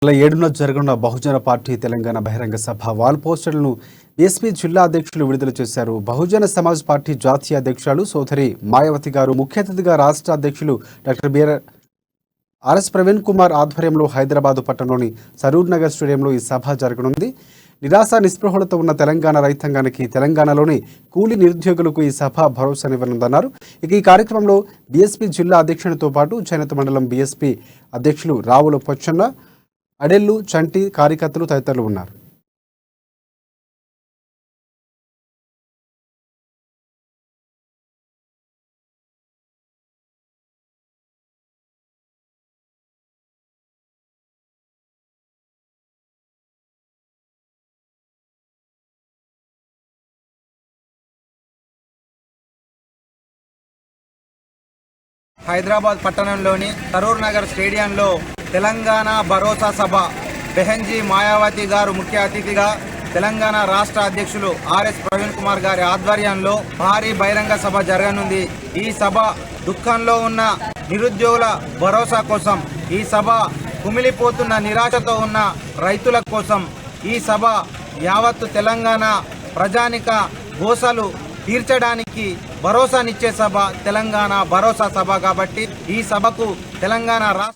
ఏడున జరగనున్న బహుజన పార్టీ తెలంగాణ బహిరంగ సభ వాల్ పోస్టర్లను బీఎస్పీ జిల్లా అధ్యక్షులు విడుదల చేశారు. బహుజన సమాజ్ పార్టీ జాతీయ అధ్యక్షులు సోదరి మాయావతి గారు ముఖ్య అతిథిగా రాష్ట్ర అధ్యక్షులు డాక్టర్ ఆర్ఎస్ ప్రవీణ్ కుమార్ ఆధ్వర్యంలో హైదరాబాద్ పట్టణంలోని సరూర్ నగర్ స్టేడియంలో ఈ సభ జరగనుంది. నిరాశ నిస్పృహలతో ఉన్న తెలంగాణ రైతాంగానికి, తెలంగాణలోని కూలీ నిరుద్యోగులకు ఈ సభ భరోసానివ్వనుందన్నారు. ఇక ఈ కార్యక్రమంలో బీఎస్పీ జిల్లా అధ్యక్షునితో పాటు చేనేత మండలం బీఎస్పీ అధ్యక్షులు రావుల పొచ్చన్న, అడెల్లు, చంటి, కార్యకర్తలు తదితరులు ఉన్నారు. హైదరాబాద్ పట్టణంలోని సరూర్ నగర్ స్టేడియంలో తెలంగాణ భరోసా సభ బెహెన్జీ మాయావతి గారు ముఖ్య అతిథిగా, తెలంగాణ రాష్ట్ర అధ్యక్షులు ఆర్ఎస్ ప్రవీణ్ కుమార్ గారి ఆధ్వర్యంలో భారీ బహిరంగ సభ జరగనుంది. ఈ సభ దుఃఖంలో ఉన్న నిరుద్యోగుల భరోసా కోసం, ఈ సభ కుమిలిపోతున్న నిరాశతో ఉన్న రైతుల కోసం, ఈ సభ యావత్తు తెలంగాణ ప్రజానిక గోసలు తీర్చడానికి భరోసానిచ్చే సభ తెలంగాణ భరోసా సభ. కాబట్టి ఈ సభకు తెలంగాణ రాష్ట్ర